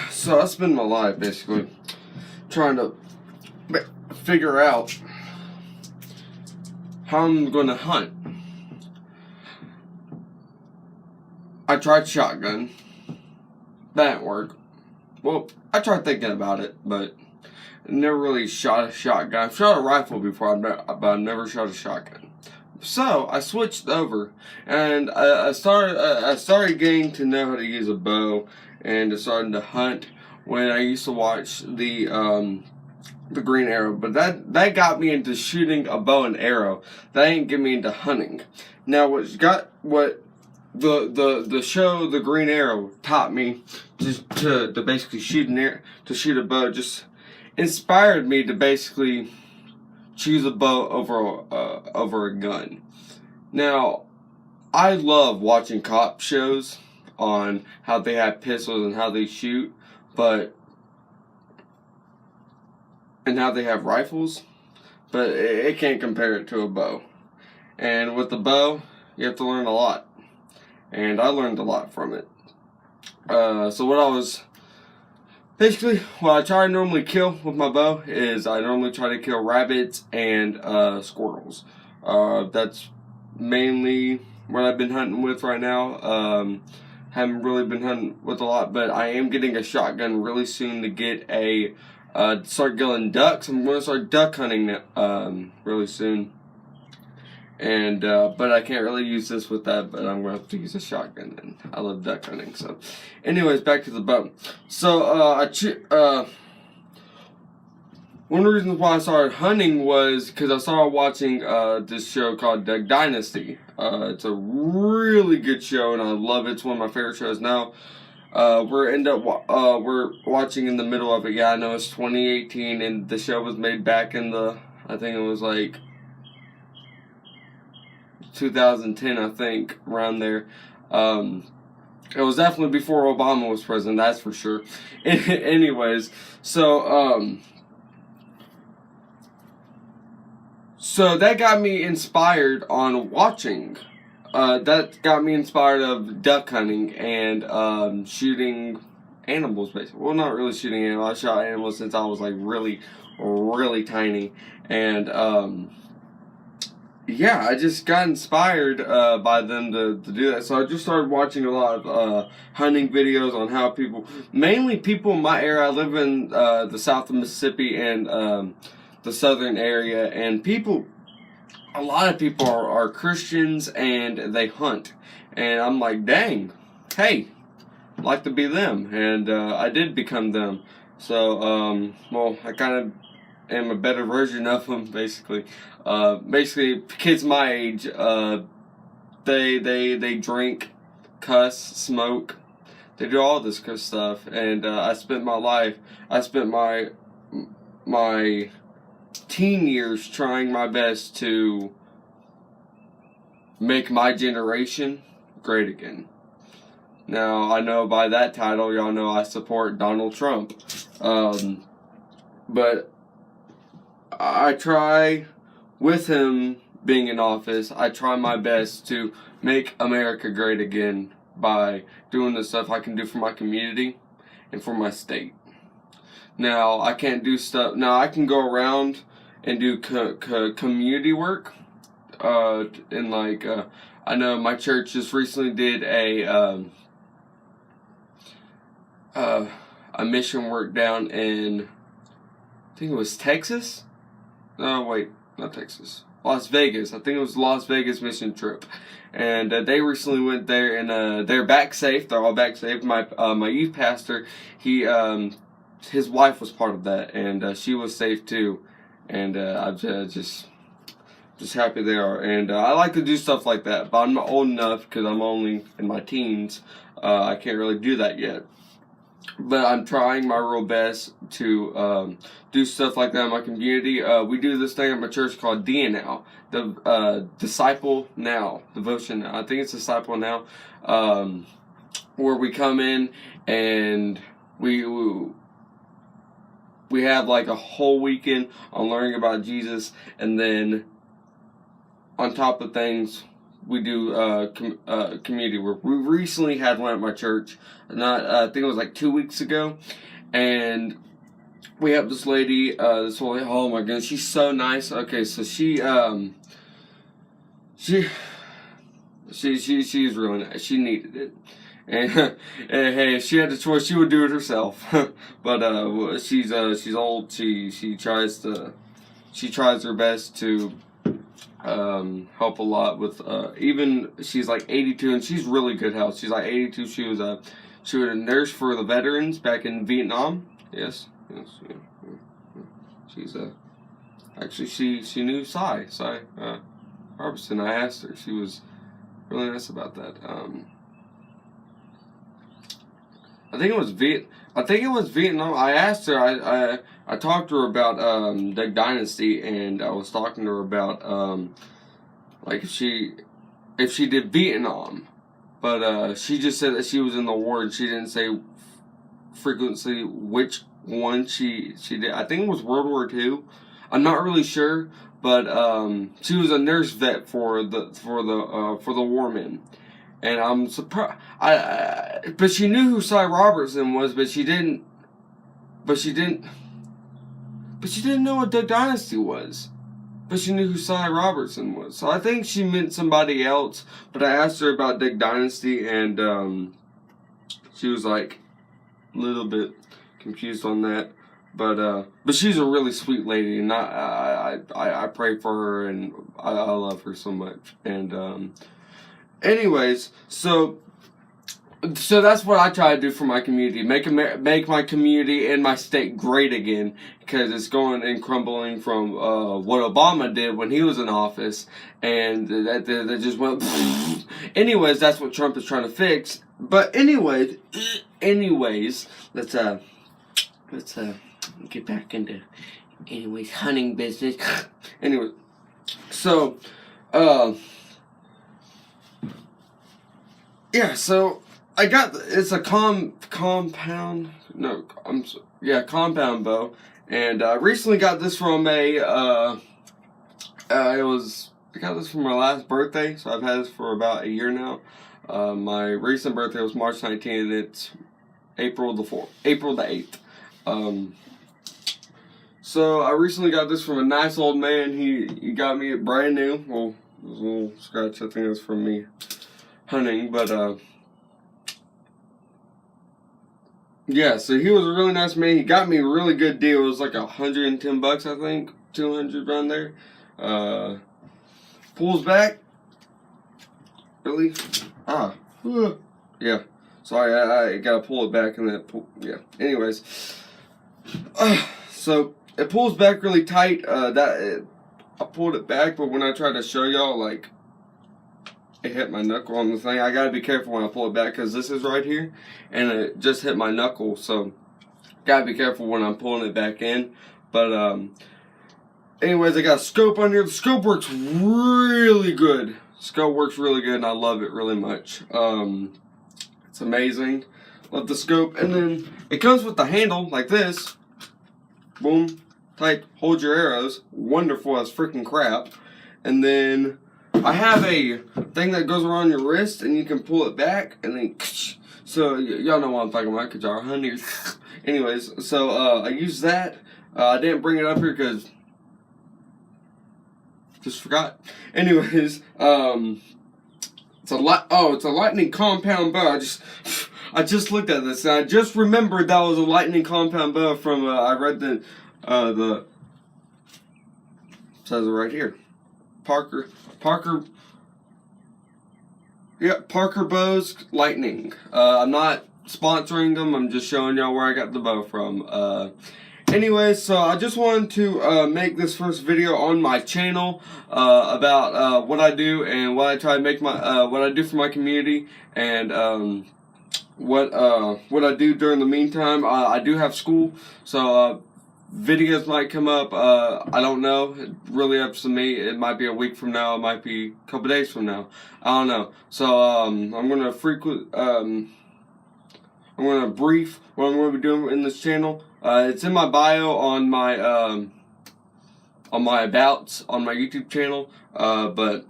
So I spend my life basically trying to figure out how I'm going to hunt. I tried shotgun. That didn't work. Well, I tried thinking about it, but I never really shot a shotgun. I've shot a rifle before, but I've never shot a shotgun. So I switched over, and I started getting to know how to use a bow, and starting to hunt when I used to watch the Green Arrow. But that got me into shooting a bow and arrow. That didn't get me into hunting. Now what the show The Green Arrow taught me to basically shoot a bow, just inspired me to basically choose a bow over a gun. Now, I love watching cop shows on how they have pistols and how they shoot, and how they have rifles, but it can't compare it to a bow. And with the bow, you have to learn a lot, and I learned a lot from it. So what I try to normally kill with my bow is I normally try to kill rabbits and squirrels. That's mainly what I've been hunting with right now. Haven't really been hunting with a lot, but I am getting a shotgun really soon to get start killing ducks. I'm going to start duck hunting really soon. And but I can't really use this with that, but I'm going to have to use a shotgun, and I love duck hunting. So anyways, back to the bow. So one of the reasons why I started hunting was because I started watching this show called Duck Dynasty. It's a really good show, and I love it. It's one of my favorite shows now. We're watching in the middle of it. Yeah, I know it's 2018, and the show was made back in I think it was like 2010, I think, around there. It was definitely before Obama was president, that's for sure. Anyways, so that got me inspired on watching. That got me inspired of duck hunting and shooting animals, basically. Well, not really shooting animals. I shot animals since I was like really, really tiny, and yeah, I just got inspired by them to do that. So I just started watching a lot of hunting videos on how mainly people in my area. I live in the south of Mississippi and the southern area, and a lot of people are Christians and they hunt. And I'm like, dang, hey, I'd like to be them. And I did become them. So, well, I kind of am a better version of them, basically. Basically, kids my age, they drink, cuss, smoke. They do all this good stuff. And I spent my teen years trying my best to make my generation great again. Now, I know by that title, y'all know I support Donald Trump. But I try, with him being in office, I try my best to make America great again by doing the stuff I can do for my community and for my state. Now, I can't do stuff. Now, I can go around and do community work. I know my church just recently did a mission work down in, I think it was Texas. No, wait, not Texas. Las Vegas. I think it was Las Vegas mission trip. And they recently went there, and they're back safe. They're all back safe. My youth pastor, his wife was part of that, and she was safe too. And I'm just happy they are. And I like to do stuff like that, but I'm not old enough because I'm only in my teens. I can't really do that yet. But I'm trying my real best to do stuff like that in my community. We do this thing at my church called DNOW, the Disciple Now devotion. I think it's Disciple Now, where we come in and we have like a whole weekend on learning about Jesus, and then on top of things, we do community work. We recently had one at my church. I think it was like 2 weeks ago, and we have this lady. This whole oh my goodness, she's so nice. Okay, so she's really nice. She needed it. And, and hey, if she had the choice, she would do it herself. But she's old. She tries her best to help a lot with even she's like 82 and she's really good health. She's like 82. She was a nurse for the veterans back in Vietnam. Yes. Yeah. She's actually she knew Cy Robertson. I asked her. She was really nice about that. I think it was Vietnam. I asked her. I talked to her about Duck Dynasty, and I was talking to her about like if she did Vietnam, but she just said that she was in the war, and she didn't say frequently which one she did. I think it was World War II. I'm not really sure, but she was a nurse vet for the warmen. And I'm surprised. But she knew who Cy Robertson was, but she didn't know what Duck Dynasty was. But she knew who Cy Robertson was. So I think she meant somebody else. But I asked her about Duck Dynasty, and she was like a little bit confused on that. But she's a really sweet lady, and I pray for her, and I love her so much. And anyways, so that's what I try to do for my community. Make my community and my state great again, because it's going and crumbling from what Obama did when he was in office, and that just went. Anyways, that's what Trump is trying to fix. But anyways, let's get back into hunting business. Anyway, so yeah, so I got it's a compound bow, and I recently got this from I got this for my last birthday, so I've had this for about a year now. My recent birthday was March 19th, and it's April the 8th. So I recently got this from a nice old man. He got me it brand new. Well, it was a little scratch. I think it was from me hunting, but yeah, so he was a really nice man. He got me a really good deal. It was like $110, I think, 200 around there. Pulls back. Really? Yeah. Sorry, I gotta pull it back and then yeah. Anyways, so it pulls back really tight. I pulled it back, but when I tried to show y'all, like, it hit my knuckle on the thing. I gotta be careful when I pull it back, because this is right here, and it just hit my knuckle, so gotta be careful when I'm pulling it back in. But anyways, I got a scope on here. The scope works really good. Scope works really good, and I love it really much. It's amazing. Love the scope. And then it comes with the handle like this. Boom. Tight. Hold your arrows. Wonderful as freaking crap. And then I have a thing that goes around your wrist, and you can pull it back, and then so y'all know what I'm talking about, because y'all are hunters. Anyways, so I use that. I didn't bring it up here because just forgot. Anyways, it's a lightning compound bow. I just looked at this, and I just remembered that was a lightning compound bow from I read the says it right here. Parker Bows Lightning. I'm not sponsoring them. I'm just showing y'all where I got the bow from. Anyway, so I just wanted to make this first video on my channel about what I do and what I try to make my what I do for my community, and what I do during the meantime. I do have school, so videos might come up. I don't know. It really up to me. It might be a week from now. It might be a couple days from now. I don't know. So I'm gonna I'm gonna brief what I'm gonna be doing in this channel. It's in my bio on my abouts on my YouTube channel. But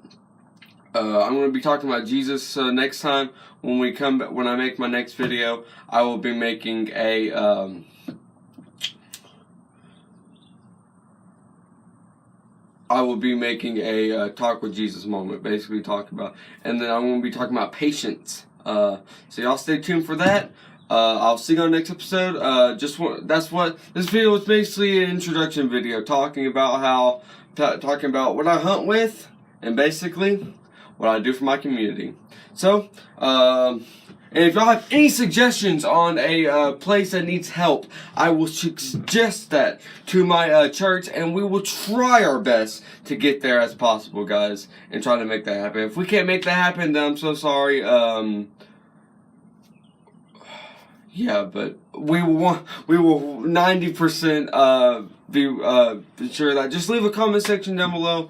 I'm going to be talking about Jesus next time. When I make my next video, I will be making a talk with Jesus moment, basically talking about, and then I'm going to be talking about patience. So y'all stay tuned for that. I'll see you on the next episode. This video was basically an introduction video, talking about what I hunt with, and basically what I do for my community. So, and if y'all have any suggestions on a place that needs help, I will suggest that to my church, and we will try our best to get there as possible, guys, and try to make that happen. If we can't make that happen, then I'm so sorry. Yeah, but we will 90% be sure that. Just leave a comment section down below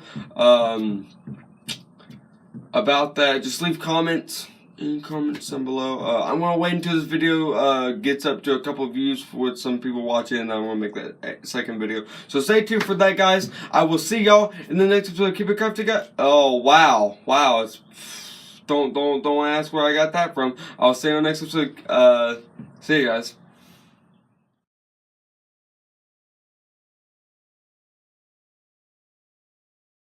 about that. Just leave comments in comments down below. I'm gonna wait until this video gets up to a couple of views with some people watching, and I'm gonna make that second video. So stay tuned for that, guys. I will see y'all in the next episode. Keep it crafty, guys. Oh wow, it's don't ask where I got that from. I'll see you on the next episode. See you guys.